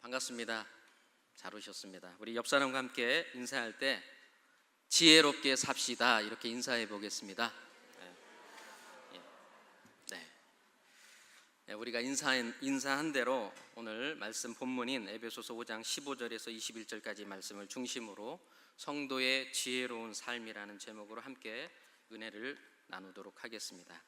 반갑습니다. 잘 오셨습니다. 우리 옆 사람과 함께 인사할 때 지혜롭게 삽시다 이렇게 인사해 보겠습니다. 우리가 인사한 대로 오늘 말씀 본문인 에베소서 5장 15절에서 21절까지 말씀을 중심으로 성도의 지혜로운 삶이라는 제목으로 함께 은혜를 나누도록 하겠습니다.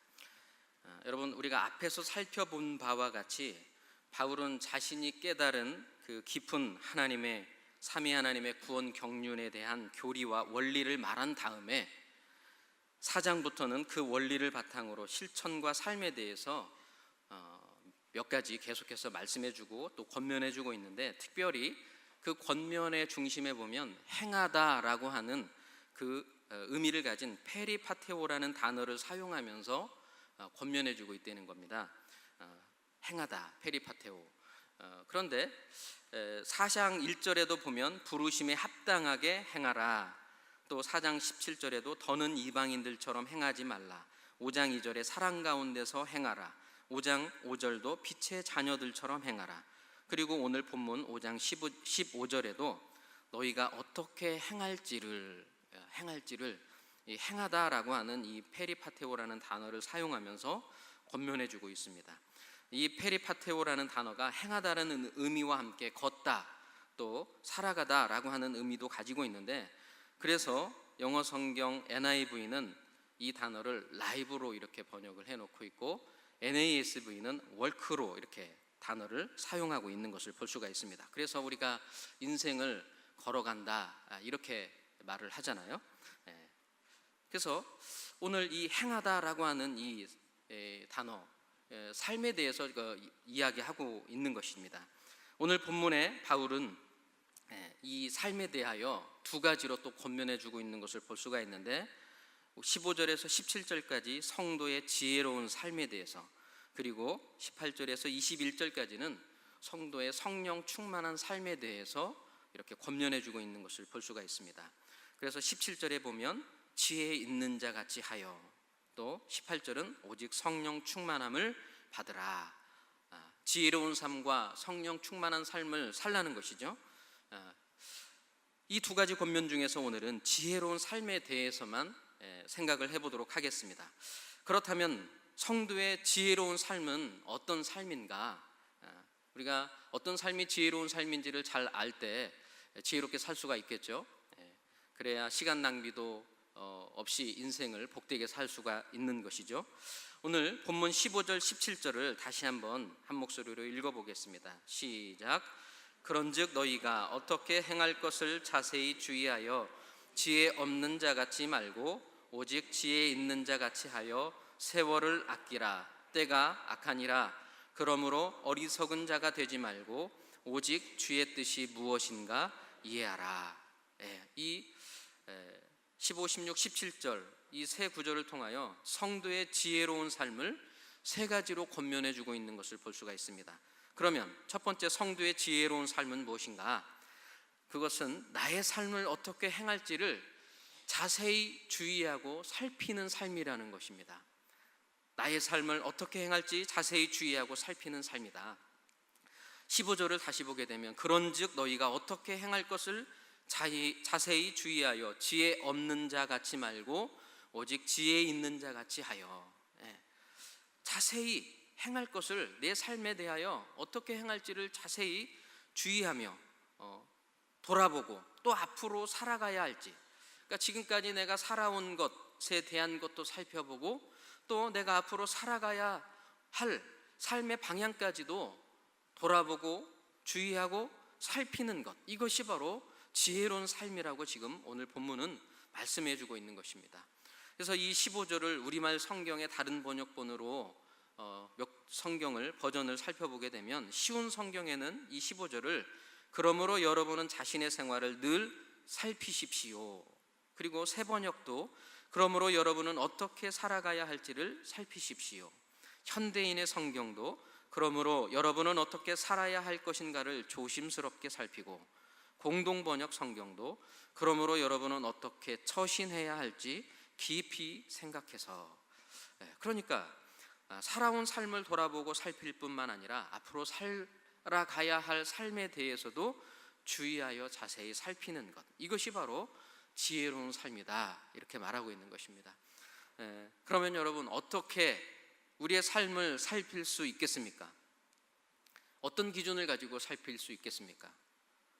여러분, 우리가 앞에서 살펴본 바와 같이 바울은 자신이 깨달은 그 깊은 하나님의 삼위 하나님의 구원 경륜에 대한 교리와 원리를 말한 다음에 4장부터는 그 원리를 바탕으로 실천과 삶에 대해서 몇 가지 계속해서 말씀해주고 또 권면해주고 있는데, 특별히 그 권면의 중심에 보면 행하다라고 하는 그 의미를 가진 페리파테오라는 단어를 사용하면서 권면해주고 있다는 겁니다. 행하다, 페리파테오. 그런데 4장 1절에도 보면 부르심에 합당하게 행하라, 또 4장 17절에도 더는 이방인들처럼 행하지 말라, 5장 2절에 사랑 가운데서 행하라, 5장 5절도 빛의 자녀들처럼 행하라, 그리고 오늘 본문 5장 15절에도 너희가 어떻게 행할지를 이 행하다라고 하는 이 페리파테오라는 단어를 사용하면서 권면해주고 있습니다. 이 페리파테오라는 단어가 행하다라는 의미와 함께 걷다, 또 살아가다라고 하는 의미도 가지고 있는데, 그래서 영어 성경 NIV는 이 단어를 라이브로 이렇게 번역을 해놓고 있고, NASV는 월크로 이렇게 단어를 사용하고 있는 것을 볼 수가 있습니다. 그래서 우리가 인생을 걸어간다 이렇게 말을 하잖아요. 그래서 오늘 이 행하다라고 하는 이 단어, 삶에 대해서 이야기하고 있는 것입니다. 오늘 본문에 바울은 이 삶에 대하여 두 가지로 또 권면해주고 있는 것을 볼 수가 있는데, 15절에서 17절까지 성도의 지혜로운 삶에 대해서, 그리고 18절에서 21절까지는 성도의 성령 충만한 삶에 대해서 이렇게 권면해주고 있는 것을 볼 수가 있습니다. 그래서 17절에 보면 지혜 있는 자 같이 하여, 또 18절은 오직 성령 충만함을 받으라. 지혜로운 삶과 성령 충만한 삶을 살라는 것이죠. 이 두 가지 권면 중에서 오늘은 지혜로운 삶에 대해서만 생각을 해보도록 하겠습니다. 그렇다면 성도의 지혜로운 삶은 어떤 삶인가? 우리가 어떤 삶이 지혜로운 삶인지를 잘 알 때 지혜롭게 살 수가 있겠죠. 그래야 시간 낭비도 없이 인생을 복되게 살 수가 있는 것이죠. 오늘 본문 15절 17절을 다시 한번 한 목소리로 읽어보겠습니다. 시작. 그런즉 너희가 어떻게 행할 것을 자세히 주의하여 지혜 없는 자 같이 말고 오직 지혜 있는 자 같이 하여 세월을 아끼라. 때가 악하니라. 그러므로 어리석은 자가 되지 말고 오직 주의 뜻이 무엇인가 이해하라. 이 15, 16, 17절 이 세 구절을 통하여 성도의 지혜로운 삶을 세 가지로 권면해주고 있는 것을 볼 수가 있습니다. 그러면 첫 번째 성도의 지혜로운 삶은 무엇인가? 그것은 나의 삶을 어떻게 행할지를 자세히 주의하고 살피는 삶이라는 것입니다. 나의 삶을 어떻게 행할지 자세히 주의하고 살피는 삶이다. 15절을 다시 보게 되면 그런즉 너희가 어떻게 행할 것을 자세히 주의하여 지혜 없는 자 같이 말고 오직 지혜 있는 자 같이 하여. 자세히 행할 것을, 내 삶에 대하여 어떻게 행할지를 자세히 주의하며 돌아보고 또 앞으로 살아가야 할지, 그러니까 지금까지 내가 살아온 것에 대한 것도 살펴보고 또 내가 앞으로 살아가야 할 삶의 방향까지도 돌아보고 주의하고 살피는 것, 이것이 바로 지혜로운 삶이라고 지금 오늘 본문은 말씀해 주고 있는 것입니다. 그래서 이 15절을 우리말 성경의 다른 번역본으로 성경을 버전을 살펴보게 되면, 쉬운 성경에는 이 15절을 그러므로 여러분은 자신의 생활을 늘 살피십시오, 그리고 새 번역도 그러므로 여러분은 어떻게 살아가야 할지를 살피십시오, 현대인의 성경도 그러므로 여러분은 어떻게 살아야 할 것인가를 조심스럽게 살피고, 공동번역 성경도 그러므로 여러분은 어떻게 처신해야 할지 깊이 생각해서. 그러니까 살아온 삶을 돌아보고 살필 뿐만 아니라 앞으로 살 살아가야 할 삶에 대해서도 주의하여 자세히 살피는 것, 이것이 바로 지혜로운 삶이다, 이렇게 말하고 있는 것입니다. 그러면 여러분, 어떻게 우리의 삶을 살필 수 있겠습니까? 어떤 기준을 가지고 살필 수 있겠습니까?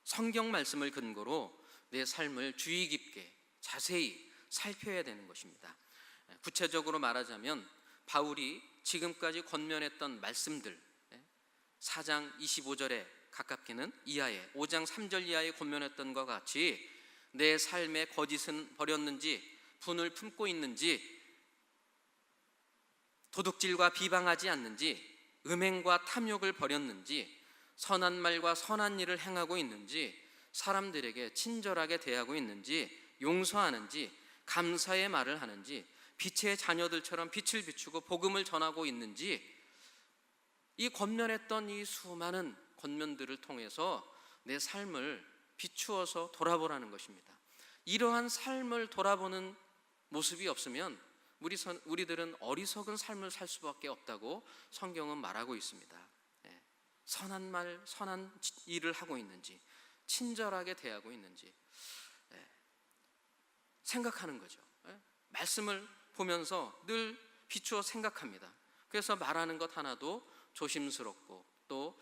성경 말씀을 근거로 내 삶을 주의 깊게 자세히 살펴야 되는 것입니다. 구체적으로 말하자면 바울이 지금까지 권면했던 말씀들, 4장 25절에 가깝게는 이하에 5장 3절 이하에 권면했던 것과 같이 내 삶의 거짓은 버렸는지, 분을 품고 있는지, 도둑질과 비방하지 않는지, 음행과 탐욕을 버렸는지, 선한 말과 선한 일을 행하고 있는지, 사람들에게 친절하게 대하고 있는지, 용서하는지, 감사의 말을 하는지, 빛의 자녀들처럼 빛을 비추고 복음을 전하고 있는지, 이 권면했던 이 수많은 권면들을 통해서 내 삶을 비추어서 돌아보라는 것입니다. 이러한 삶을 돌아보는 모습이 없으면 우리들은 어리석은 삶을 살 수밖에 없다고 성경은 말하고 있습니다. 선한 말, 선한 일을 하고 있는지, 친절하게 대하고 있는지 생각하는 거죠. 말씀을 보면서 늘 비추어 생각합니다. 그래서 말하는 것 하나도 조심스럽고 또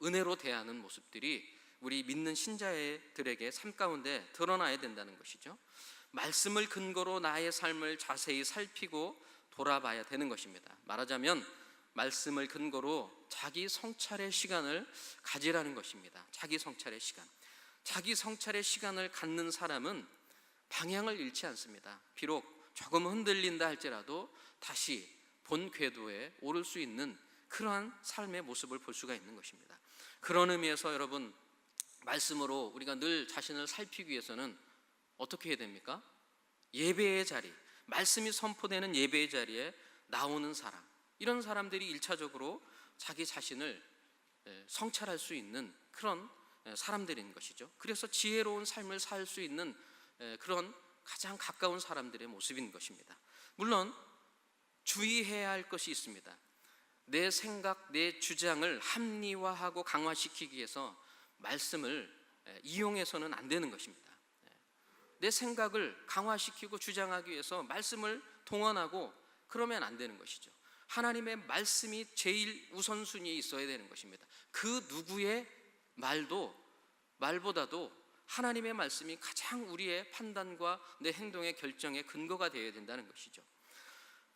은혜로 대하는 모습들이 우리 믿는 신자들에게 삶 가운데 드러나야 된다는 것이죠. 말씀을 근거로 나의 삶을 자세히 살피고 돌아봐야 되는 것입니다. 말하자면 말씀을 근거로 자기 성찰의 시간을 가지라는 것입니다. 자기 성찰의 시간. 자기 성찰의 시간을 갖는 사람은 방향을 잃지 않습니다. 비록 조금 흔들린다 할지라도 다시 본 궤도에 오를 수 있는 그러한 삶의 모습을 볼 수가 있는 것입니다. 그런 의미에서 여러분, 말씀으로 우리가 늘 자신을 살피기 위해서는 어떻게 해야 됩니까? 예배의 자리, 말씀이 선포되는 예배의 자리에 나오는 사람, 이런 사람들이 1차적으로 자기 자신을 성찰할 수 있는 그런 사람들인 것이죠. 그래서 지혜로운 삶을 살 수 있는 그런 가장 가까운 사람들의 모습인 것입니다. 물론 주의해야 할 것이 있습니다. 내 생각, 내 주장을 합리화하고 강화시키기 위해서 말씀을 이용해서는 안 되는 것입니다. 내 생각을 강화시키고 주장하기 위해서 말씀을 동원하고 그러면 안 되는 것이죠. 하나님의 말씀이 제일 우선순위에 있어야 되는 것입니다. 그 누구의 말보다도 하나님의 말씀이 가장 우리의 판단과 내 행동의 결정의 근거가 되어야 된다는 것이죠.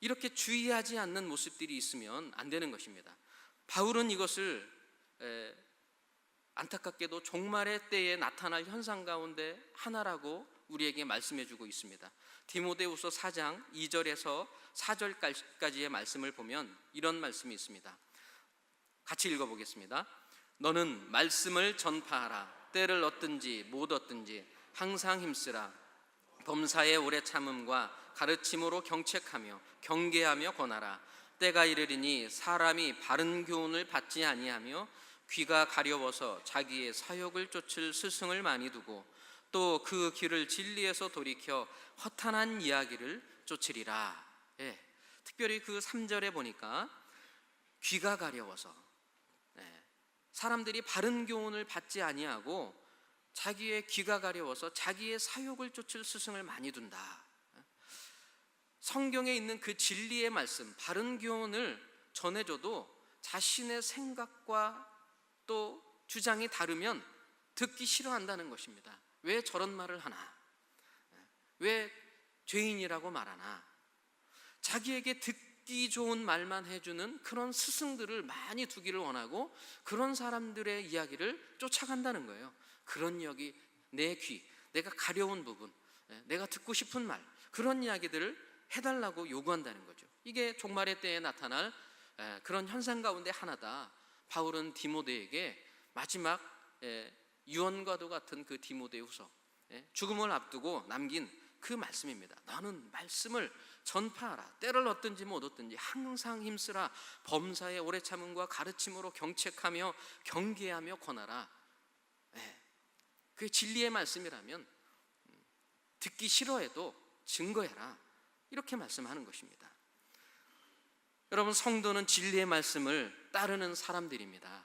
이렇게 주의하지 않는 모습들이 있으면 안 되는 것입니다. 바울은 이것을 안타깝게도 종말의 때에 나타날 현상 가운데 하나라고 우리에게 말씀해주고 있습니다. 디모데후서 4장 2절에서 4절까지의 말씀을 보면 이런 말씀이 있습니다. 같이 읽어보겠습니다. 너는 말씀을 전파하라. 때를 얻든지 못 얻든지 항상 힘쓰라. 범사의 오래 참음과 가르침으로 경책하며 경계하며 권하라. 때가 이르리니 사람이 바른 교훈을 받지 아니하며 귀가 가려워서 자기의 사욕을 쫓을 스승을 많이 두고 또 그 길을 진리에서 돌이켜 허탄한 이야기를 쫓으리라. 특별히 그 3절에 보니까 귀가 가려워서 사람들이 바른 교훈을 받지 아니하고 자기의 귀가 가려워서 자기의 사욕을 쫓을 스승을 많이 둔다. 성경에 있는 그 진리의 말씀, 바른 교훈을 전해줘도 자신의 생각과 또 주장이 다르면 듣기 싫어한다는 것입니다. 왜 저런 말을 하나? 왜 죄인이라고 말하나? 자기에게 듣기 좋은 말만 해주는 그런 스승들을 많이 두기를 원하고 그런 사람들의 이야기를 쫓아간다는 거예요. 그런 이야기, 내 귀, 내가 가려운 부분, 내가 듣고 싶은 말, 그런 이야기들을 해달라고 요구한다는 거죠. 이게 종말의 때에 나타날 그런 현상 가운데 하나다. 바울은 디모데에게 마지막 유언과도 같은 그 디모데후서, 죽음을 앞두고 남긴 그 말씀입니다. 너는 말씀을 전파하라. 때를 얻든지 못 얻든지 항상 힘쓰라. 범사의 오래 참음과 가르침으로 경책하며 경계하며 권하라. 그게 진리의 말씀이라면 듣기 싫어해도 증거해라. 이렇게 말씀하는 것입니다. 여러분, 성도는 진리의 말씀을 따르는 사람들입니다.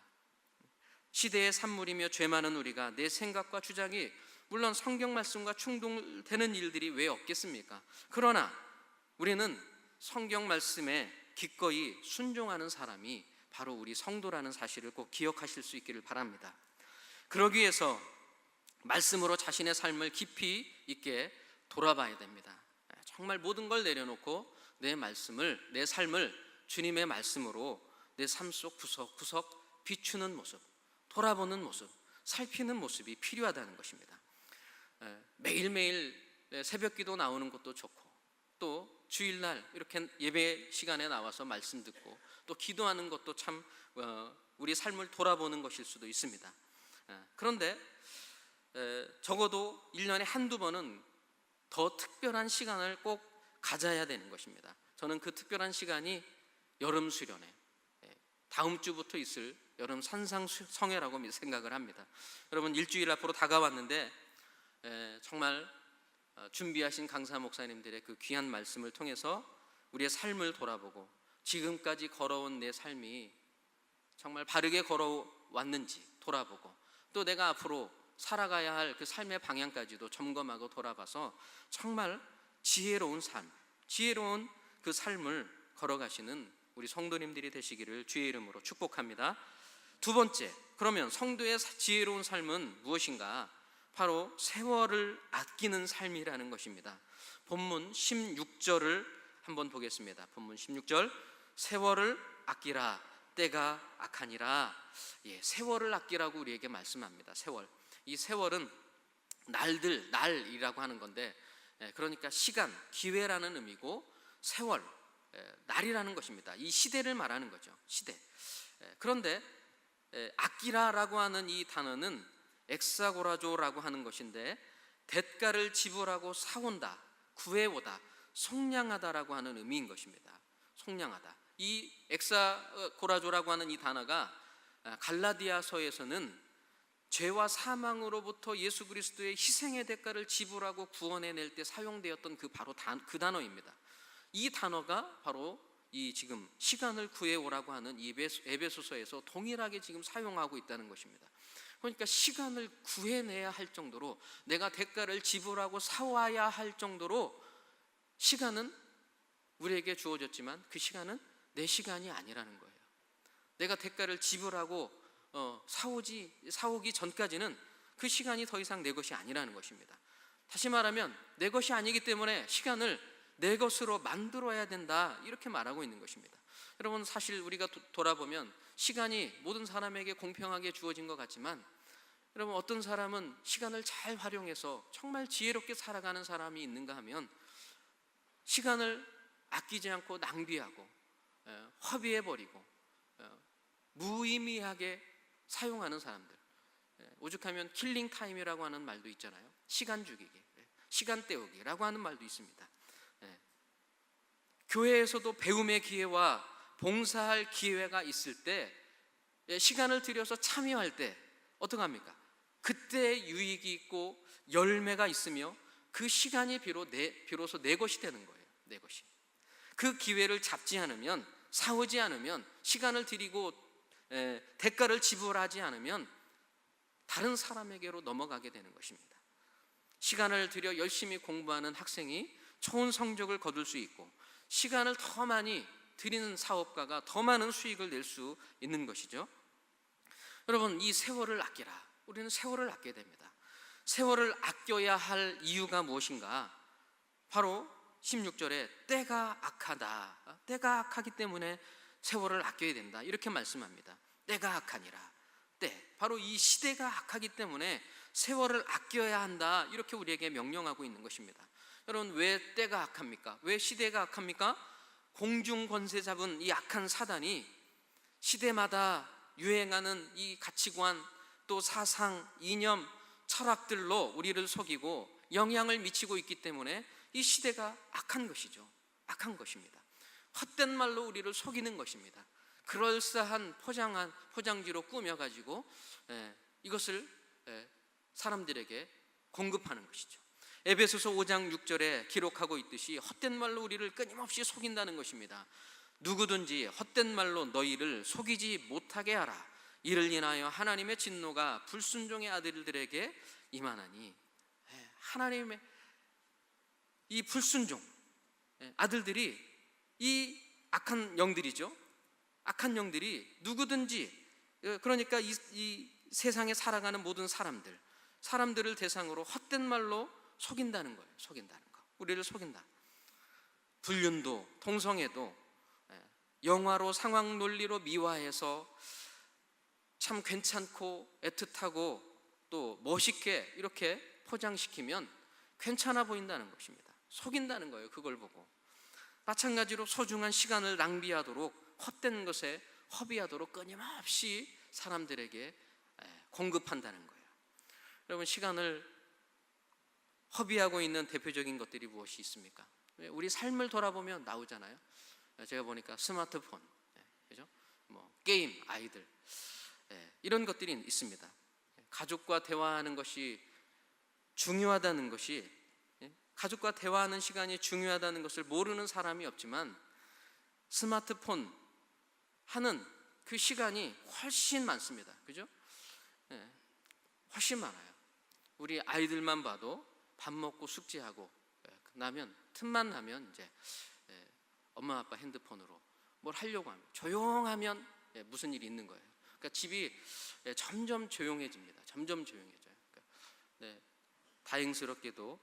시대의 산물이며 죄 많은 우리가 내 생각과 주장이 물론 성경 말씀과 충돌되는 일들이 왜 없겠습니까? 그러나 우리는 성경 말씀에 기꺼이 순종하는 사람이 바로 우리 성도라는 사실을 꼭 기억하실 수 있기를 바랍니다. 그러기 위해서 말씀으로 자신의 삶을 깊이 있게 돌아봐야 됩니다. 정말 모든 걸 내려놓고 내 삶을 주님의 말씀으로 내 삶 속 구석구석 비추는 모습, 돌아보는 모습, 살피는 모습이 필요하다는 것입니다. 매일매일 새벽기도 나오는 것도 좋고, 또 주일날 이렇게 예배 시간에 나와서 말씀 듣고 또 기도하는 것도 참 우리 삶을 돌아보는 것일 수도 있습니다. 그런데 적어도 1년에 한두 번은 더 특별한 시간을 꼭 가져야 되는 것입니다. 저는 그 특별한 시간이 여름 수련회, 다음 주부터 있을 여름 산상성회라고 생각을 합니다. 여러분, 일주일 앞으로 다가왔는데 정말 준비하신 강사 목사님들의 그 귀한 말씀을 통해서 우리의 삶을 돌아보고 지금까지 걸어온 내 삶이 정말 바르게 걸어왔는지 돌아보고, 또 내가 앞으로 살아가야 할 그 삶의 방향까지도 점검하고 돌아봐서 정말 지혜로운 그 삶을 걸어가시는 우리 성도님들이 되시기를 주의 이름으로 축복합니다. 두 번째, 그러면 성도의 지혜로운 삶은 무엇인가? 바로 세월을 아끼는 삶이라는 것입니다. 본문 16절을 한번 보겠습니다. 본문 16절, 세월을 아끼라 때가 악하니라. 세월을 아끼라고 우리에게 말씀합니다. 세월, 이 세월은 날이라고 하는 건데, 그러니까 시간, 기회라는 의미고, 세월, 날이라는 것입니다. 이 시대를 말하는 거죠. 시대. 그런데 아끼라라고 하는 이 단어는 엑사고라조라고 하는 것인데, 대가를 지불하고 사온다, 구해오다, 속량하다라고 하는 의미인 것입니다. 속량하다. 이 엑사고라조라고 하는 이 단어가 갈라디아서에서는 죄와 사망으로부터 예수 그리스도의 희생의 대가를 지불하고 구원해낼 때 사용되었던 그 단어입니다. 이 단어가 바로 이 지금 시간을 구해오라고 하는 에베소서에서 동일하게 지금 사용하고 있다는 것입니다. 그러니까 시간을 구해내야 할 정도로, 내가 대가를 지불하고 사와야 할 정도로 시간은 우리에게 주어졌지만 그 시간은 내 시간이 아니라는 거예요. 내가 대가를 지불하고 사오기 전까지는 그 시간이 더 이상 내 것이 아니라는 것입니다. 다시 말하면 내 것이 아니기 때문에 시간을 내 것으로 만들어야 된다, 이렇게 말하고 있는 것입니다. 여러분, 사실 우리가 돌아보면 시간이 모든 사람에게 공평하게 주어진 것 같지만, 여러분, 어떤 사람은 시간을 잘 활용해서 정말 지혜롭게 살아가는 사람이 있는가 하면, 시간을 아끼지 않고 낭비하고 허비해버리고 무의미하게 사용하는 사람들, 오죽하면 킬링 타임이라고 하는 말도 있잖아요. 시간 죽이기, 시간 때우기라고 하는 말도 있습니다. 교회에서도 배움의 기회와 봉사할 기회가 있을 때, 시간을 들여서 참여할 때 어떡합니까? 그때 유익이 있고 열매가 있으며 그 시간이 비로소 내 것이 되는 거예요. 내 것이. 그 기회를 잡지 않으면, 사오지 않으면, 시간을 들이고 대가를 지불하지 않으면 다른 사람에게로 넘어가게 되는 것입니다. 시간을 들여 열심히 공부하는 학생이 좋은 성적을 거둘 수 있고, 시간을 더 많이 들이는 사업가가 더 많은 수익을 낼 수 있는 것이죠. 여러분, 이 세월을 아끼라. 우리는 세월을 아껴야 됩니다. 세월을 아껴야 할 이유가 무엇인가? 바로 16절에 때가 악하다, 때가 악하기 때문에 세월을 아껴야 된다, 이렇게 말씀합니다. 때가 악하니라. 때, 바로 이 시대가 악하기 때문에 세월을 아껴야 한다, 이렇게 우리에게 명령하고 있는 것입니다. 여러분, 왜 때가 악합니까? 왜 시대가 악합니까? 공중 권세 잡은 이 악한 사단이 시대마다 유행하는 이 가치관, 또 사상, 이념, 철학들로 우리를 속이고 영향을 미치고 있기 때문에 이 시대가 악한 것이죠. 악한 것입니다. 헛된 말로 우리를 속이는 것입니다. 그럴싸한 포장지로 꾸며가지고 이것을 사람들에게 공급하는 것이죠. 에베소서 5장 6절에 기록하고 있듯이 헛된 말로 우리를 끊임없이 속인다는 것입니다. 누구든지 헛된 말로 너희를 속이지 못하게 하라, 이를 인하여 하나님의 진노가 불순종의 아들들에게 임하나니. 하나님의 이 불순종 아들들이, 이 악한 영들이죠. 악한 영들이 누구든지, 그러니까 이 세상에 살아가는 모든 사람들을 대상으로 헛된 말로 속인다는 거예요. 속인다는 거. 우리를 속인다. 불륜도, 동성애도 영화로, 상황 논리로 미화해서 참 괜찮고 애틋하고 또 멋있게 이렇게 포장시키면 괜찮아 보인다는 것입니다. 속인다는 거예요. 그걸 보고. 마찬가지로 소중한 시간을 낭비하도록, 헛된 것에 허비하도록 끊임없이 사람들에게 공급한다는 거예요. 여러분, 시간을 허비하고 있는 대표적인 것들이 무엇이 있습니까? 우리 삶을 돌아보면 나오잖아요. 제가 보니까 스마트폰, 그죠? 게임, 아이들, 이런 것들이 있습니다. 가족과 대화하는 것이 중요하다는 것이, 가족과 대화하는 시간이 중요하다는 것을 모르는 사람이 없지만 스마트폰 하는 그 시간이 훨씬 많습니다. 그죠? 훨씬 많아요. 우리 아이들만 봐도 밥 먹고 숙제하고 나면, 틈만 나면 이제 엄마 아빠 핸드폰으로 뭘 하려고 하면, 조용하면 무슨 일이 있는 거예요. 그러니까 집이 점점 조용해집니다. 점점 조용해져요. 그러니까 다행스럽게도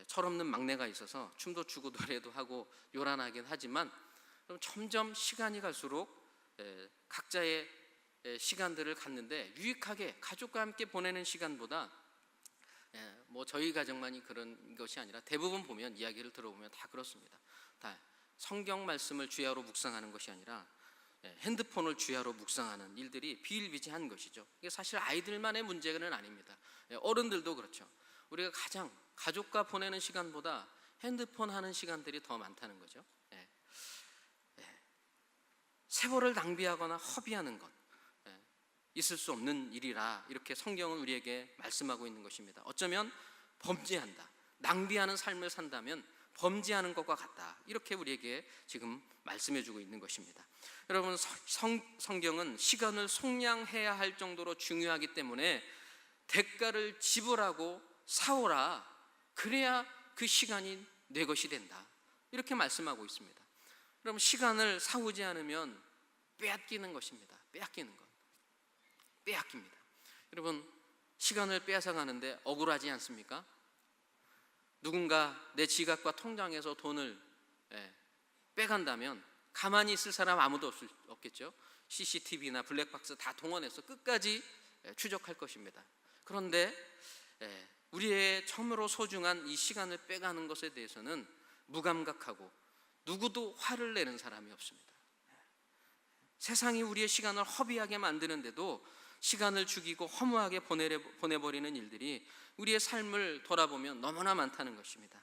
철없는 막내가 있어서 춤도 추고 노래도 하고 요란하긴 하지만 점점 시간이 갈수록 각자의 시간들을 갖는데, 유익하게 가족과 함께 보내는 시간보다, 저희 가정만이 그런 것이 아니라 대부분 보면, 이야기를 들어보면 다 그렇습니다. 다 성경 말씀을 주야로 묵상하는 것이 아니라 핸드폰을 주야로 묵상하는 일들이 비일비재한 것이죠. 이게 사실 아이들만의 문제는 아닙니다. 어른들도 그렇죠. 우리가 가족과 보내는 시간보다 핸드폰 하는 시간들이 더 많다는 거죠. 세월을 낭비하거나 허비하는 것, 있을 수 없는 일이라 이렇게 성경은 우리에게 말씀하고 있는 것입니다. 어쩌면 범죄한다, 낭비하는 삶을 산다면 범죄하는 것과 같다, 이렇게 우리에게 지금 말씀해주고 있는 것입니다. 여러분, 성경은 시간을 속량해야 할 정도로 중요하기 때문에 대가를 지불하고 사오라, 그래야 그 시간이 내 것이 된다, 이렇게 말씀하고 있습니다. 그럼 시간을 사오지 않으면 빼앗기는 것입니다. 빼앗기는 것, 빼앗깁니다. 여러분, 시간을 빼앗아 가는데 억울하지 않습니까? 누군가 내 지갑과 통장에서 돈을 빼간다면 가만히 있을 사람 아무도 없겠죠. CCTV나 블랙박스 다 동원해서 끝까지 추적할 것입니다. 그런데 우리의 참으로 소중한 이 시간을 빼가는 것에 대해서는 무감각하고 누구도 화를 내는 사람이 없습니다. 세상이 우리의 시간을 허비하게 만드는데도 시간을 죽이고 허무하게 보내버리는 일들이 우리의 삶을 돌아보면 너무나 많다는 것입니다.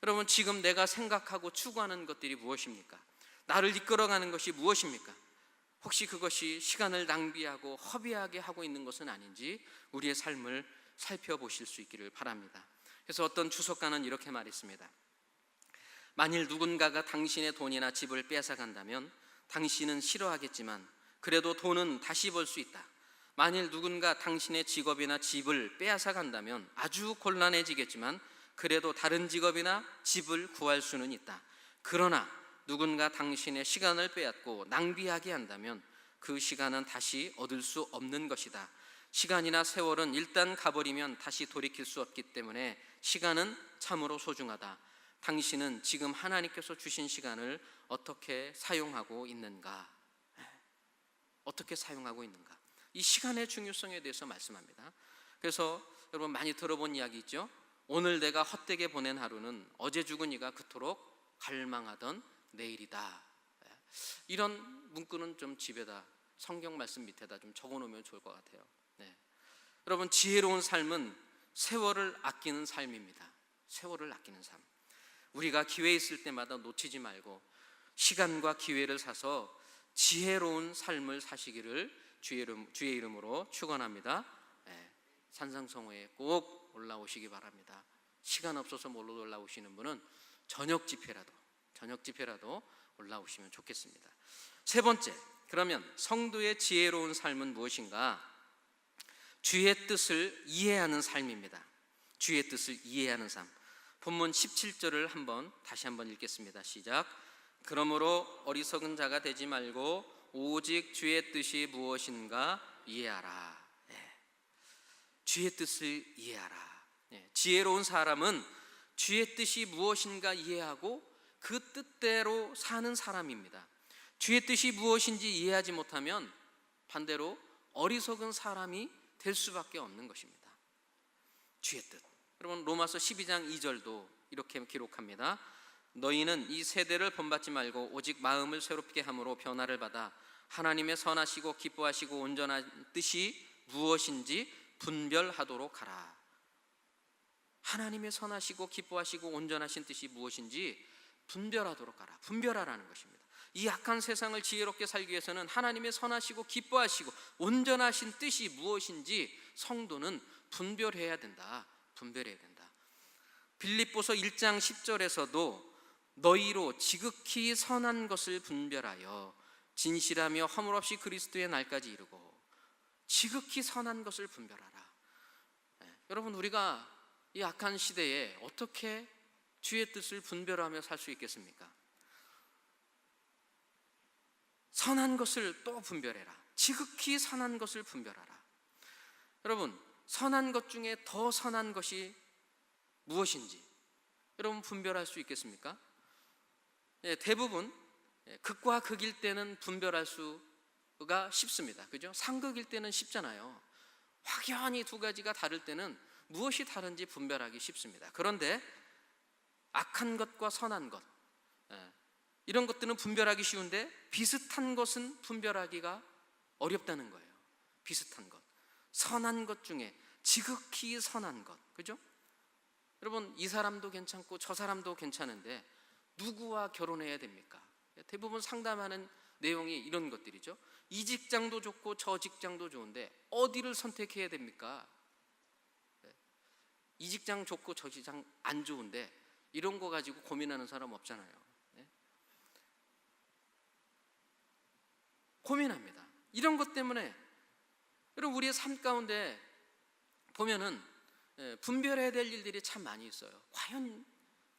여러분, 지금 내가 생각하고 추구하는 것들이 무엇입니까? 나를 이끌어가는 것이 무엇입니까? 혹시 그것이 시간을 낭비하고 허비하게 하고 있는 것은 아닌지 우리의 삶을 살펴보실 수 있기를 바랍니다. 그래서 어떤 주석가는 이렇게 말했습니다. 만일 누군가가 당신의 돈이나 집을 빼앗아간다면 당신은 싫어하겠지만 그래도 돈은 다시 벌 수 있다. 만일 누군가 당신의 직업이나 집을 빼앗아간다면 아주 곤란해지겠지만 그래도 다른 직업이나 집을 구할 수는 있다. 그러나 누군가 당신의 시간을 빼앗고 낭비하게 한다면 그 시간은 다시 얻을 수 없는 것이다. 시간이나 세월은 일단 가버리면 다시 돌이킬 수 없기 때문에 시간은 참으로 소중하다. 당신은 지금 하나님께서 주신 시간을 어떻게 사용하고 있는가? 어떻게 사용하고 있는가? 이 시간의 중요성에 대해서 말씀합니다. 그래서 여러분 많이 들어본 이야기 있죠? 오늘 내가 헛되게 보낸 하루는 어제 죽은 이가 그토록 갈망하던 내일이다. 이런 문구는 좀 집에다, 성경 말씀 밑에다 좀 적어놓으면 좋을 것 같아요. 여러분, 지혜로운 삶은 세월을 아끼는 삶입니다. 세월을 아끼는 삶. 우리가 기회 있을 때마다 놓치지 말고 시간과 기회를 사서 지혜로운 삶을 사시기를 주의 이름으로 축원합니다. 산상성호에 꼭 올라오시기 바랍니다. 시간 없어서 못 올라오시는 분은 저녁 집회라도 올라오시면 좋겠습니다. 세 번째, 그러면 성도의 지혜로운 삶은 무엇인가? 주의 뜻을 이해하는 삶입니다. 주의 뜻을 이해하는 삶. 본문 17절을 다시 한번 읽겠습니다. 시작. 그러므로 어리석은 자가 되지 말고 오직 주의 뜻이 무엇인가 이해하라. 주의 뜻을 이해하라. 지혜로운 사람은 주의 뜻이 무엇인가 이해하고 그 뜻대로 사는 사람입니다. 주의 뜻이 무엇인지 이해하지 못하면 반대로 어리석은 사람이 될 수밖에 없는 것입니다. 주의 뜻. 여러분, 로마서 12장 2절도 이렇게 기록합니다. 너희는 이 세대를 본받지 말고 오직 마음을 새롭게 함으로 변화를 받아 하나님의 선하시고 기뻐하시고 온전한 뜻이 무엇인지 분별하도록 하라. 하나님의 선하시고 기뻐하시고 온전하신 뜻이 무엇인지 분별하도록 하라. 분별하라는 것입니다. 이 악한 세상을 지혜롭게 살기 위해서는 하나님의 선하시고 기뻐하시고 온전하신 뜻이 무엇인지 성도는 분별해야 된다. 분별해야 된다. 빌립보서 1장 10절에서도 너희로 지극히 선한 것을 분별하여 진실하며 허물 없이 그리스도의 날까지 이르고, 지극히 선한 것을 분별하라. 여러분, 우리가 이 악한 시대에 어떻게 주의 뜻을 분별하며 살 수 있겠습니까? 선한 것을 또 분별해라. 지극히 선한 것을 분별하라. 여러분, 선한 것 중에 더 선한 것이 무엇인지 여러분 분별할 수 있겠습니까? 대부분 극과 극일 때는 분별할 수가 쉽습니다. 그죠? 상극일 때는 쉽잖아요. 확연히 두 가지가 다를 때는 무엇이 다른지 분별하기 쉽습니다. 그런데 악한 것과 선한 것, 이런 것들은 분별하기 쉬운데 비슷한 것은 분별하기가 어렵다는 거예요. 비슷한 것, 선한 것 중에 지극히 선한 것, 그죠? 여러분, 이 사람도 괜찮고 저 사람도 괜찮은데 누구와 결혼해야 됩니까? 대부분 상담하는 내용이 이런 것들이죠. 이 직장도 좋고 저 직장도 좋은데 어디를 선택해야 됩니까? 이 직장 좋고 저 직장 안 좋은데 이런 거 가지고 고민하는 사람 없잖아요. 고민합니다. 이런 것 때문에 여러분, 우리의 삶 가운데 보면은 분별해야 될 일들이 참 많이 있어요. 과연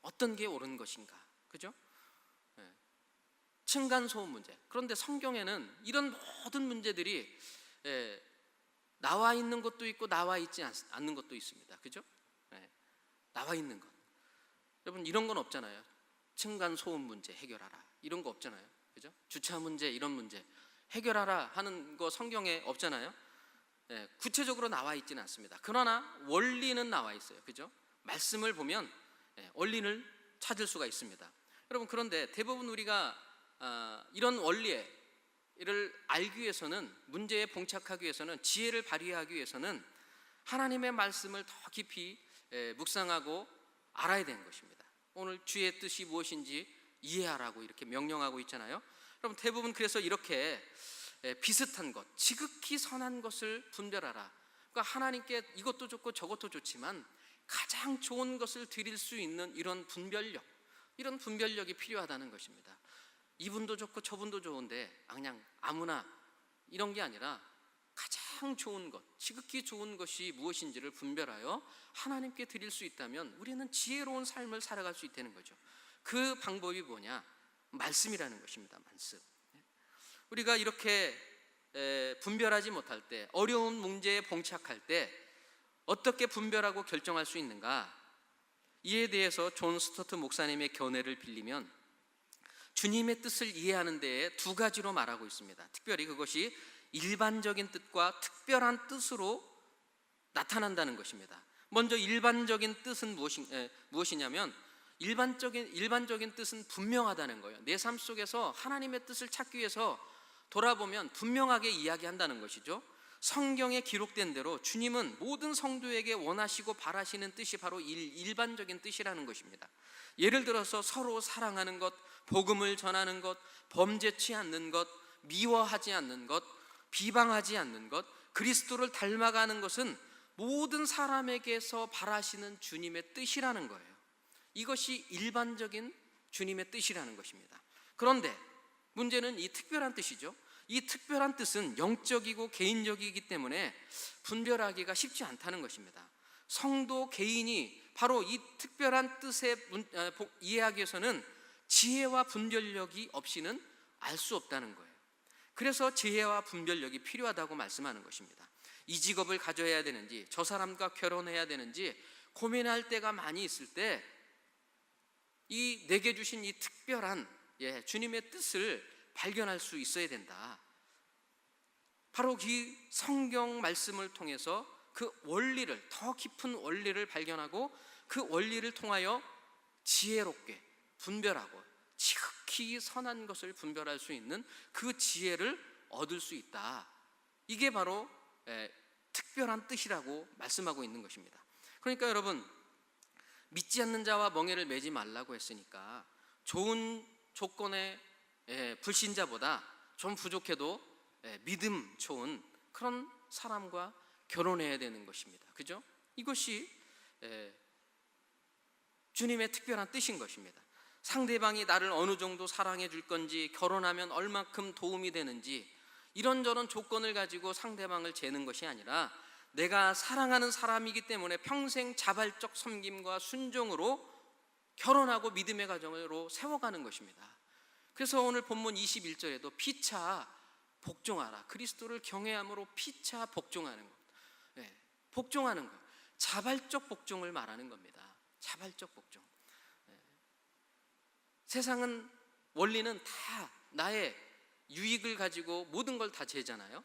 어떤 게 옳은 것인가, 그죠? 층간소음 문제. 그런데 성경에는 이런 모든 문제들이 나와 있는 것도 있고 나와 있지 않는 것도 있습니다. 그죠? 나와 있는 것. 여러분, 이런 건 없잖아요. 층간소음 문제 해결하라, 이런 거 없잖아요. 그죠? 주차 문제, 이런 문제 해결하라 하는 거 성경에 없잖아요. 구체적으로 나와 있지는 않습니다. 그러나 원리는 나와 있어요. 그죠? 말씀을 보면 원리를 찾을 수가 있습니다. 여러분, 그런데 대부분 우리가 이런 원리를 알기 위해서는, 문제에 봉착하기 위해서는, 지혜를 발휘하기 위해서는 하나님의 말씀을 더 깊이 묵상하고 알아야 되는 것입니다. 오늘 주의 뜻이 무엇인지 이해하라고 이렇게 명령하고 있잖아요. 여러분, 대부분 그래서 이렇게 비슷한 것, 지극히 선한 것을 분별하라. 그러니까 하나님께 이것도 좋고 저것도 좋지만 가장 좋은 것을 드릴 수 있는 이런 분별력이 필요하다는 것입니다. 이분도 좋고 저분도 좋은데 그냥 아무나 이런 게 아니라 가장 좋은 것, 지극히 좋은 것이 무엇인지를 분별하여 하나님께 드릴 수 있다면 우리는 지혜로운 삶을 살아갈 수 있다는 거죠. 그 방법이 뭐냐? 말씀이라는 것입니다. 말씀. 우리가 이렇게 분별하지 못할 때, 어려운 문제에 봉착할 때 어떻게 분별하고 결정할 수 있는가? 이에 대해서 존 스토트 목사님의 견해를 빌리면 주님의 뜻을 이해하는 데에 두 가지로 말하고 있습니다. 특별히 그것이 일반적인 뜻과 특별한 뜻으로 나타난다는 것입니다. 먼저 일반적인 뜻은 무엇이냐면 일반적인 뜻은 분명하다는 거예요. 내 삶 속에서 하나님의 뜻을 찾기 위해서 돌아보면 분명하게 이야기한다는 것이죠. 성경에 기록된 대로 주님은 모든 성도에게 원하시고 바라시는 뜻이 바로 일반적인 뜻이라는 것입니다. 예를 들어서 서로 사랑하는 것, 복음을 전하는 것, 범죄치 않는 것, 미워하지 않는 것, 비방하지 않는 것, 그리스도를 닮아가는 것은 모든 사람에게서 바라시는 주님의 뜻이라는 거예요. 이것이 일반적인 주님의 뜻이라는 것입니다. 그런데 문제는 이 특별한 뜻이죠. 이 특별한 뜻은 영적이고 개인적이기 때문에 분별하기가 쉽지 않다는 것입니다. 성도 개인이 바로 이 특별한 뜻에 이해하기 위해서는 지혜와 분별력이 없이는 알 수 없다는 거예요. 그래서 지혜와 분별력이 필요하다고 말씀하는 것입니다. 이 직업을 가져야 되는지, 저 사람과 결혼해야 되는지 고민할 때가 많이 있을 때 이 내게 주신 이 특별한 주님의 뜻을 발견할 수 있어야 된다. 바로 이 성경 말씀을 통해서 그 원리를, 더 깊은 원리를 발견하고 그 원리를 통하여 지혜롭게 분별하고 지극히 선한 것을 분별할 수 있는 그 지혜를 얻을 수 있다. 이게 바로 특별한 뜻이라고 말씀하고 있는 것입니다. 그러니까 여러분, 믿지 않는 자와 멍에를 매지 말라고 했으니까 좋은 조건의 불신자보다 좀 부족해도 믿음 좋은 그런 사람과 결혼해야 되는 것입니다. 그죠? 이것이 주님의 특별한 뜻인 것입니다. 상대방이 나를 어느 정도 사랑해 줄 건지, 결혼하면 얼만큼 도움이 되는지 이런저런 조건을 가지고 상대방을 재는 것이 아니라 내가 사랑하는 사람이기 때문에 평생 자발적 섬김과 순종으로 결혼하고 믿음의 가정으로 세워가는 것입니다. 그래서 오늘 본문 21절에도 피차 복종하라, 그리스도를 경외함으로 피차 복종하는 것, 복종하는 것, 자발적 복종을 말하는 겁니다. 자발적 복종. 세상은, 원리는 다 나의 유익을 가지고 모든 걸 다 재잖아요.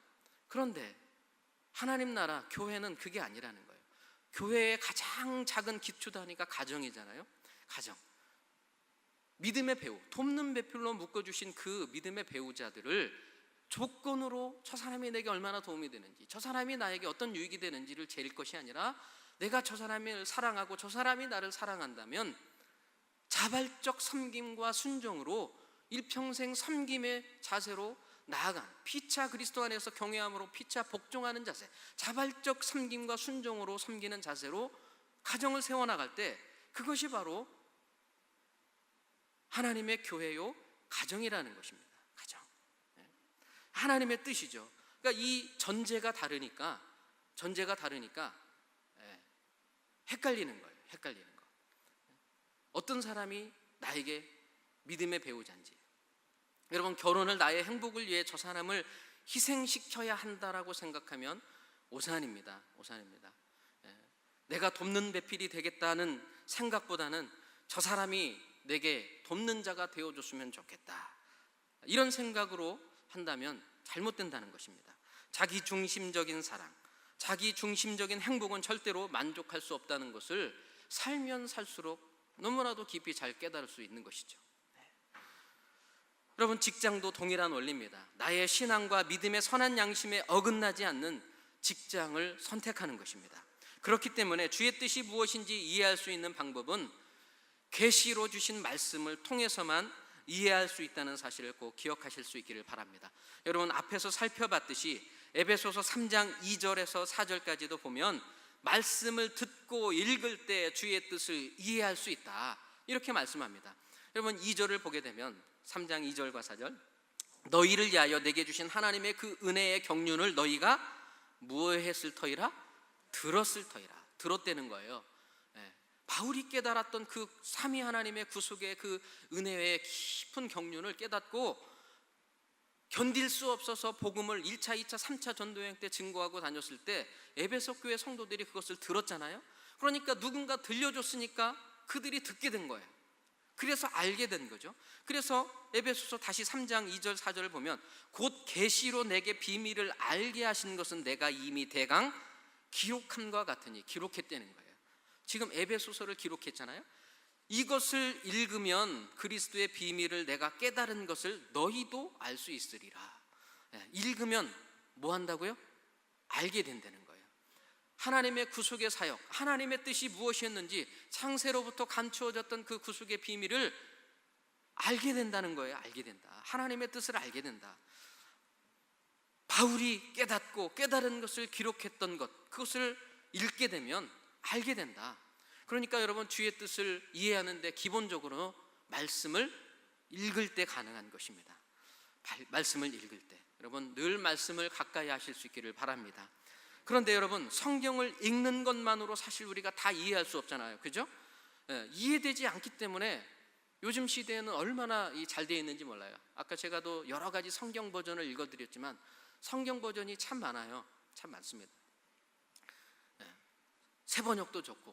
그런데 하나님 나라, 교회는 그게 아니라는 거예요. 교회의 가장 작은 기초 단위가 가정이잖아요. 가정. 믿음의 배우, 돕는 배필로 묶어주신 그 믿음의 배우자들을 조건으로 저 사람이 내게 얼마나 도움이 되는지, 저 사람이 나에게 어떤 유익이 되는지를 재일 것이 아니라 내가 저 사람을 사랑하고 저 사람이 나를 사랑한다면 자발적 섬김과 순종으로 일평생 섬김의 자세로 나아간, 피차 그리스도 안에서 경외함으로 피차 복종하는 자세, 자발적 섬김과 순종으로 섬기는 자세로 가정을 세워나갈 때 그것이 바로 하나님의 교회요 가정이라는 것입니다. 가정. 하나님의 뜻이죠. 그러니까 이 전제가 다르니까 헷갈리는 거예요. 헷갈리는 거. 어떤 사람이 나에게 믿음의 배우자인지, 여러분, 결혼을 나의 행복을 위해 저 사람을 희생시켜야 한다라고 생각하면 오산입니다. 오산입니다. 내가 돕는 배필이 되겠다는 생각보다는 저 사람이 내게 돕는 자가 되어줬으면 좋겠다, 이런 생각으로 한다면 잘못된다는 것입니다. 자기 중심적인 사랑, 자기 중심적인 행복은 절대로 만족할 수 없다는 것을 살면 살수록 너무나도 깊이 잘 깨달을 수 있는 것이죠. 여러분, 직장도 동일한 원리입니다. 나의 신앙과 믿음의 선한 양심에 어긋나지 않는 직장을 선택하는 것입니다. 그렇기 때문에 주의 뜻이 무엇인지 이해할 수 있는 방법은 계시로 주신 말씀을 통해서만 이해할 수 있다는 사실을 꼭 기억하실 수 있기를 바랍니다. 여러분, 앞에서 살펴봤듯이 에베소서 3장 2절에서 4절까지도 보면 말씀을 듣고 읽을 때 주의 뜻을 이해할 수 있다, 이렇게 말씀합니다. 여러분, 2절을 보게 되면 3장 2절과 4절, 너희를 위하여 내게 주신 하나님의 그 은혜의 경륜을 너희가 무엇했을 터이라? 들었을 터이라. 들었다는 거예요. 바울이 깨달았던 그 삼위 하나님의 구속의 그 은혜의 깊은 경륜을 깨닫고 견딜 수 없어서 복음을 1차, 2차, 3차 전도여행 때 증거하고 다녔을 때 에베소 교회 성도들이 그것을 들었잖아요. 그러니까 누군가 들려줬으니까 그들이 듣게 된 거예요. 그래서 알게 된 거죠. 그래서 에베소서 다시 3장 2절 4절을 보면 곧 계시로 내게 비밀을 알게 하신 것은 내가 이미 대강 기록함과 같으니, 기록했다는 거예요. 지금 에베소서를 기록했잖아요. 이것을 읽으면 그리스도의 비밀을 내가 깨달은 것을 너희도 알 수 있으리라. 읽으면 뭐 한다고요? 알게 된다는 거예요. 하나님의 구속의 사역, 하나님의 뜻이 무엇이었는지 창세로부터 감추어졌던 그 구속의 비밀을 알게 된다는 거예요. 알게 된다. 하나님의 뜻을 알게 된다. 바울이 깨닫고 깨달은 것을 기록했던 것, 그것을 읽게 되면 알게 된다. 그러니까 여러분, 주의 뜻을 이해하는데 기본적으로 말씀을 읽을 때 가능한 것입니다. 말씀을 읽을 때. 여러분 늘 말씀을 가까이 하실 수 있기를 바랍니다. 그런데 여러분, 성경을 읽는 것만으로 사실 우리가 다 이해할 수 없잖아요, 그죠? 이해되지 않기 때문에 요즘 시대에는 얼마나 잘 되어 있는지 몰라요. 아까 제가도 여러 가지 성경 버전을 읽어드렸지만 성경 버전이 참 많아요. 참 많습니다. 새번역도 좋고,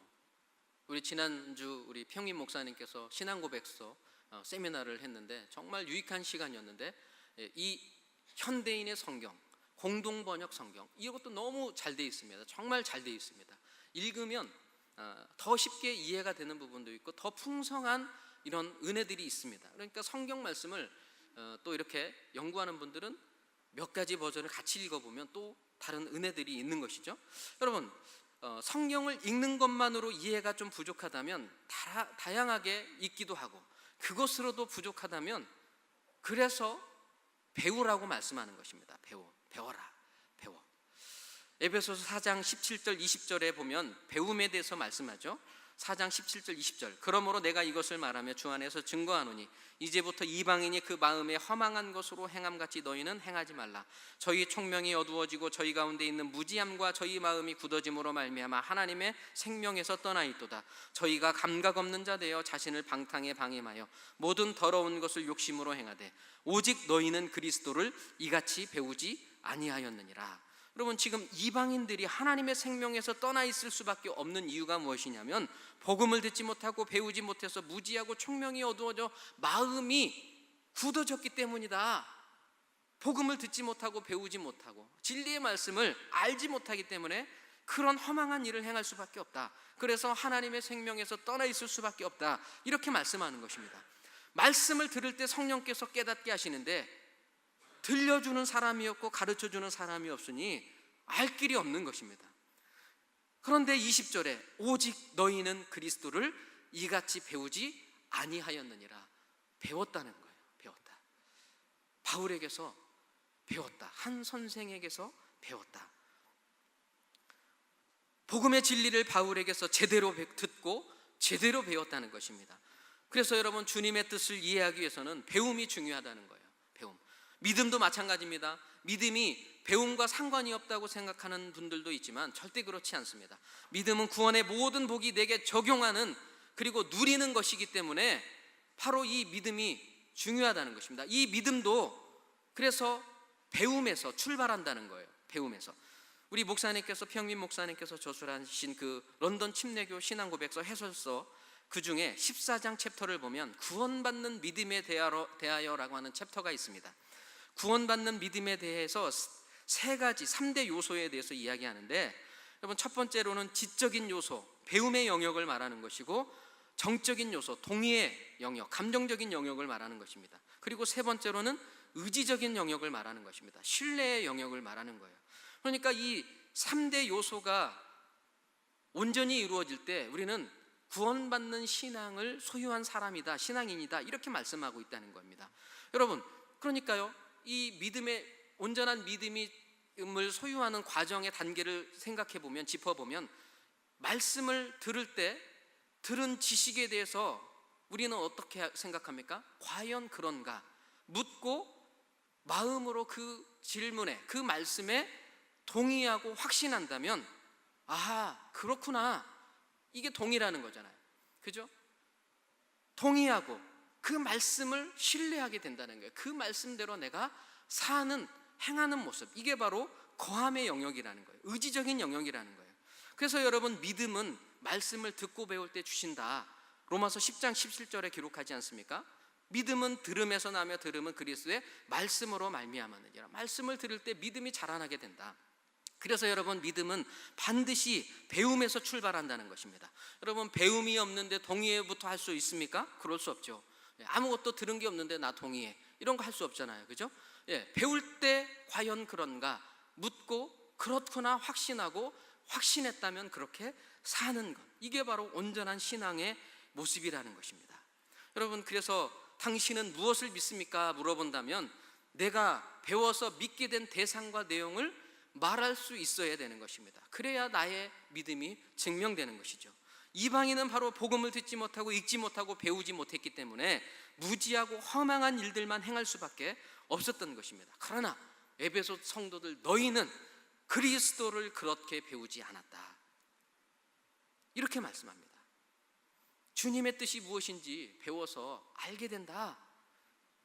우리 지난주 우리 평민 목사님께서 신앙고백서 세미나를 했는데 정말 유익한 시간이었는데, 이 현대인의 성경, 공동번역 성경, 이것도 너무 잘 되어 있습니다. 정말 잘 되어 있습니다. 읽으면 더 쉽게 이해가 되는 부분도 있고 더 풍성한 이런 은혜들이 있습니다. 그러니까 성경 말씀을 또 이렇게 연구하는 분들은 몇 가지 버전을 같이 읽어보면 또 다른 은혜들이 있는 것이죠. 여러분, 성경을 읽는 것만으로 이해가 좀 부족하다면 다양하게 읽기도 하고, 그것으로도 부족하다면 그래서 배우라고 말씀하는 것입니다. 배워라, 배워. 에베소서 4장 17절 20절에 보면 배움에 대해서 말씀하죠. 4장 17절 20절. 그러므로 내가 이것을 말하며 주 안에서 증거하노니 이제부터 이방인이 그 마음에 허망한 것으로 행함같이 너희는 행하지 말라. 저희 총명이 어두워지고 저희 가운데 있는 무지함과 저희 마음이 굳어짐으로 말미암아 하나님의 생명에서 떠나 있도다. 저희가 감각 없는 자 되어 자신을 방탕에 방임하여 모든 더러운 것을 욕심으로 행하되 오직 너희는 그리스도를 이같이 배우지 아니하였느니라. 여러분, 지금 이방인들이 하나님의 생명에서 떠나 있을 수밖에 없는 이유가 무엇이냐면 복음을 듣지 못하고 배우지 못해서 무지하고 총명이 어두워져 마음이 굳어졌기 때문이다. 복음을 듣지 못하고 배우지 못하고 진리의 말씀을 알지 못하기 때문에 그런 허망한 일을 행할 수밖에 없다. 그래서 하나님의 생명에서 떠나 있을 수밖에 없다. 이렇게 말씀하는 것입니다. 말씀을 들을 때 성령께서 깨닫게 하시는데 들려주는 사람이 없고 가르쳐주는 사람이 없으니 알 길이 없는 것입니다. 그런데 20절에 오직 너희는 그리스도를 이같이 배우지 아니하였느니라. 배웠다는 거예요. 배웠다. 바울에게서 배웠다. 한 선생에게서 배웠다. 복음의 진리를 바울에게서 제대로 듣고 제대로 배웠다는 것입니다. 그래서 여러분, 주님의 뜻을 이해하기 위해서는 배움이 중요하다는 거예요. 배움. 믿음도 마찬가지입니다. 믿음이 배움과 상관이 없다고 생각하는 분들도 있지만 절대 그렇지 않습니다. 믿음은 구원의 모든 복이 내게 적용하는, 그리고 누리는 것이기 때문에 바로 이 믿음이 중요하다는 것입니다. 이 믿음도 그래서 배움에서 출발한다는 거예요. 배움에서. 우리 목사님께서, 평민 목사님께서 저술하신 그 런던 침례교 신앙고백서 해설서 그 중에 14장 챕터를 보면 구원받는 믿음에 대하여라고 하는 챕터가 있습니다. 구원받는 믿음에 대해서 세 가지 3대 요소에 대해서 이야기하는데, 여러분, 첫 번째로는 지적인 요소, 배움의 영역을 말하는 것이고, 정적인 요소, 동의의 영역, 감정적인 영역을 말하는 것입니다. 그리고 세 번째로는 의지적인 영역을 말하는 것입니다. 신뢰의 영역을 말하는 거예요. 그러니까 이 3대 요소가 온전히 이루어질 때 우리는 구원받는 신앙을 소유한 사람이다, 신앙인이다, 이렇게 말씀하고 있다는 겁니다. 여러분, 그러니까요, 이 믿음의 온전한 믿음을 소유하는 과정의 단계를 생각해 보면, 짚어보면, 말씀을 들을 때 들은 지식에 대해서 우리는 어떻게 생각합니까? 과연 그런가? 묻고 마음으로 그 질문에, 그 말씀에 동의하고 확신한다면, 아하, 그렇구나, 이게 동의라는 거잖아요. 그죠? 동의하고 그 말씀을 신뢰하게 된다는 거예요. 그 말씀대로 내가 사는, 행하는 모습, 이게 바로 거함의 영역이라는 거예요. 의지적인 영역이라는 거예요. 그래서 여러분, 믿음은 말씀을 듣고 배울 때 주신다. 로마서 10장 17절에 기록하지 않습니까? 믿음은 들음에서 나며 들음은 그리스도의 말씀으로 말미암았느니라. 말씀을 들을 때 믿음이 자라나게 된다. 그래서 여러분, 믿음은 반드시 배움에서 출발한다는 것입니다. 여러분, 배움이 없는데 동의부터 할 수 있습니까? 그럴 수 없죠. 아무것도 들은 게 없는데 나 동의해, 이런 거 할 수 없잖아요. 그죠? 배울 때 과연 그런가 묻고 그렇구나 확신하고, 확신했다면 그렇게 사는 것, 이게 바로 온전한 신앙의 모습이라는 것입니다. 여러분, 그래서 당신은 무엇을 믿습니까? 물어본다면 내가 배워서 믿게 된 대상과 내용을 말할 수 있어야 되는 것입니다. 그래야 나의 믿음이 증명되는 것이죠. 이방인은 바로 복음을 듣지 못하고 읽지 못하고 배우지 못했기 때문에 무지하고 허망한 일들만 행할 수밖에 없었던 것입니다. 그러나 에베소 성도들, 너희는 그리스도를 그렇게 배우지 않았다. 이렇게 말씀합니다. 주님의 뜻이 무엇인지 배워서 알게 된다.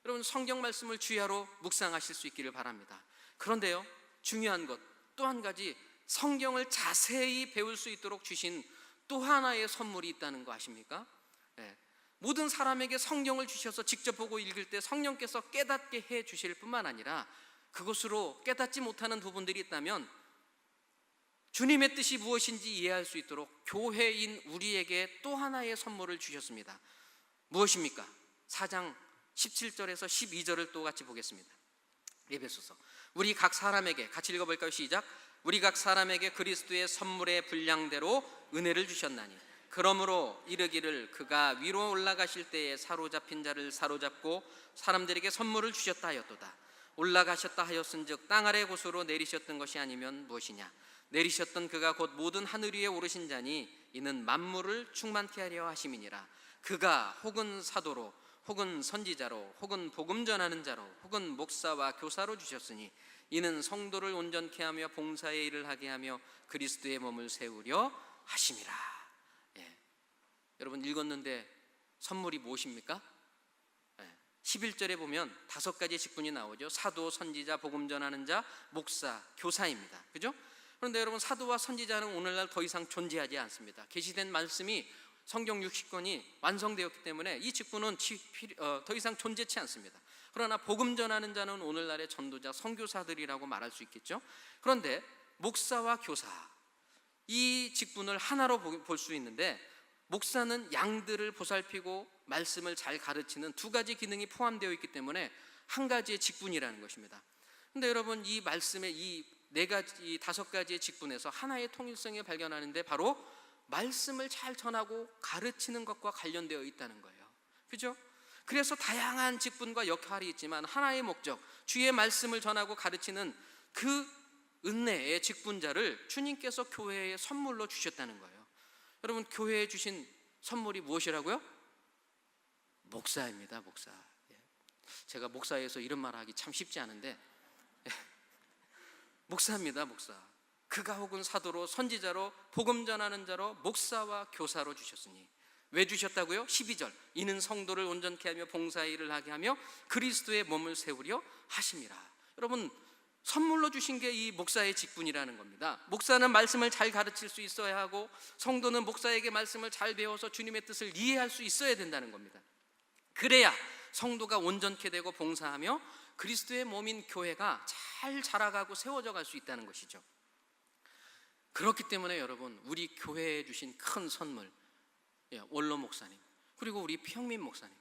여러분, 성경 말씀을 주야로 묵상하실 수 있기를 바랍니다. 그런데요, 중요한 것 또 한 가지, 성경을 자세히 배울 수 있도록 주신 또 하나의 선물이 있다는 거 아십니까? 네. 모든 사람에게 성경을 주셔서 직접 보고 읽을 때 성령께서 깨닫게 해 주실 뿐만 아니라 그것으로 깨닫지 못하는 부분들이 있다면 주님의 뜻이 무엇인지 이해할 수 있도록 교회인 우리에게 또 하나의 선물을 주셨습니다. 무엇입니까? 4장 17절에서 12절을 또 같이 보겠습니다. 에베소서. 우리 각 사람에게, 같이 읽어볼까요? 시작. 우리 각 사람에게 그리스도의 선물의 분량대로 은혜를 주셨나니 그러므로 이르기를 그가 위로 올라가실 때에 사로잡힌 자를 사로잡고 사람들에게 선물을 주셨다 하였도다. 올라가셨다 하였은즉 땅 아래 곳으로 내리셨던 것이 아니면 무엇이냐? 내리셨던 그가 곧 모든 하늘 위에 오르신 자니 이는 만물을 충만케 하려 하심이니라. 그가 혹은 사도로 혹은 선지자로 혹은 복음 전하는 자로 혹은 목사와 교사로 주셨으니 이는 성도를 온전케 하며 봉사의 일을 하게 하며 그리스도의 몸을 세우려 하심이라. 여러분, 읽었는데 선물이 무엇입니까? 11절에 보면 5가지 직분이 나오죠. 사도, 선지자, 복음 전하는 자, 목사, 교사입니다. 그죠? 그런데 여러분, 사도와 선지자는 오늘날 더 이상 존재하지 않습니다. 계시된 말씀이 성경 60권이 완성되었기 때문에 이 직분은 더 이상 존재치 않습니다. 그러나 복음 전하는 자는 오늘날의 전도자, 선교사들이라고 말할 수 있겠죠. 그런데 목사와 교사, 이 직분을 하나로 볼 수 있는데, 목사는 양들을 보살피고 말씀을 잘 가르치는 2가지 기능이 포함되어 있기 때문에 한 가지의 직분이라는 것입니다. 그런데 여러분, 이 말씀의 이 5가지의 직분에서 하나의 통일성을 발견하는데 바로 말씀을 잘 전하고 가르치는 것과 관련되어 있다는 거예요. 그죠? 그래서 다양한 직분과 역할이 있지만 하나의 목적, 주의 말씀을 전하고 가르치는 그 은혜의 직분자를 주님께서 교회에 선물로 주셨다는 거예요. 여러분, 교회에 주신 선물이 무엇이라고요? 목사입니다. 목사. 제가 목사에서 이런 말 하기 참 쉽지 않은데 목사입니다. 목사. 그가 혹은 사도로 선지자로 복음 전하는 자로 목사와 교사로 주셨으니. 왜 주셨다고요? 12절. 이는 성도를 온전케 하며 봉사의 일을 하게 하며 그리스도의 몸을 세우려 하심이라. 여러분, 선물로 주신 게 이 목사의 직분이라는 겁니다. 목사는 말씀을 잘 가르칠 수 있어야 하고 성도는 목사에게 말씀을 잘 배워서 주님의 뜻을 이해할 수 있어야 된다는 겁니다. 그래야 성도가 온전케 되고 봉사하며 그리스도의 몸인 교회가 잘 자라가고 세워져 갈 수 있다는 것이죠. 그렇기 때문에 여러분, 우리 교회에 주신 큰 선물, 원로 목사님, 그리고 우리 평민 목사님,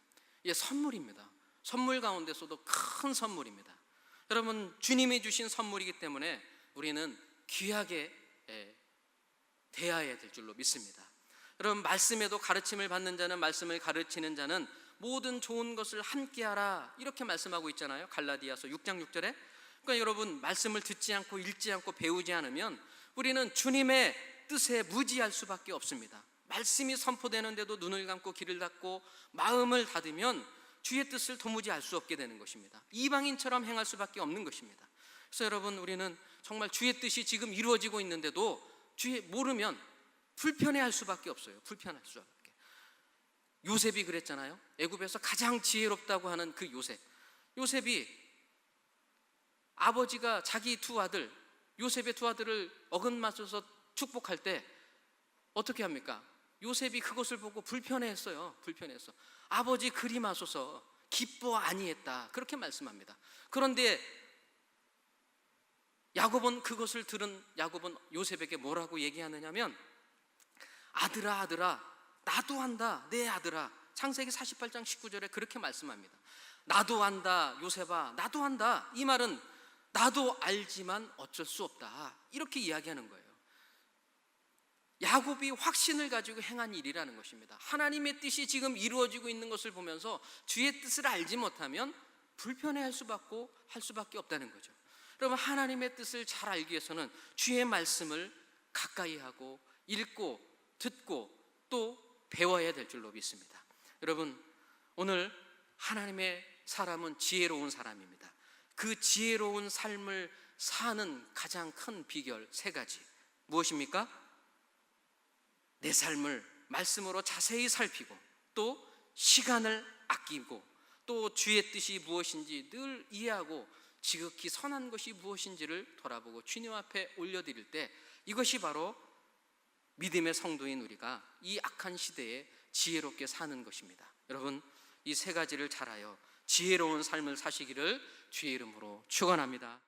선물입니다. 선물 가운데서도 큰 선물입니다. 여러분, 주님이 주신 선물이기 때문에 우리는 귀하게 대해야 될 줄로 믿습니다. 여러분, 말씀에도 가르침을 받는 자는, 말씀을 가르치는 자는 모든 좋은 것을 함께하라, 이렇게 말씀하고 있잖아요. 갈라디아서 6장 6절에. 그러니까 여러분, 말씀을 듣지 않고 읽지 않고 배우지 않으면 우리는 주님의 뜻에 무지할 수밖에 없습니다. 말씀이 선포되는데도 눈을 감고 귀를 닫고 마음을 닫으면 주의 뜻을 도무지 알 수 없게 되는 것입니다. 이방인처럼 행할 수밖에 없는 것입니다. 그래서 여러분, 우리는 정말 주의 뜻이 지금 이루어지고 있는데도 모르면 불편해할 수밖에 없어요. 불편할 수밖에. 요셉이 그랬잖아요. 애굽에서 가장 지혜롭다고 하는 그 요셉이 아버지가 자기 요셉의 2아들을 어긋맞춰서 축복할 때 어떻게 합니까? 요셉이 그것을 보고 불편해했어요. 아버지 그림하소서 기뻐 아니했다, 그렇게 말씀합니다. 그런데 그것을 들은 야곱은 요셉에게 뭐라고 얘기하느냐면, 아들아 나도 한다, 내 아들아. 창세기 48장 19절에 그렇게 말씀합니다. 나도 한다, 요셉아, 나도 한다. 이 말은 나도 알지만 어쩔 수 없다, 이렇게 이야기하는 거예요. 야곱이 확신을 가지고 행한 일이라는 것입니다. 하나님의 뜻이 지금 이루어지고 있는 것을 보면서 주의 뜻을 알지 못하면 불편해할 수밖에 없다는 거죠. 여러분, 하나님의 뜻을 잘 알기 위해서는 주의 말씀을 가까이 하고 읽고 듣고 또 배워야 될 줄로 믿습니다. 여러분, 오늘 하나님의 사람은 지혜로운 사람입니다. 그 지혜로운 삶을 사는 가장 큰 비결 3가지. 무엇입니까? 내 삶을 말씀으로 자세히 살피고, 또 시간을 아끼고, 또 주의 뜻이 무엇인지 늘 이해하고 지극히 선한 것이 무엇인지를 돌아보고 주님 앞에 올려드릴 때, 이것이 바로 믿음의 성도인 우리가 이 악한 시대에 지혜롭게 사는 것입니다. 여러분, 이 3가지를 잘하여 지혜로운 삶을 사시기를 주의 이름으로 축원합니다.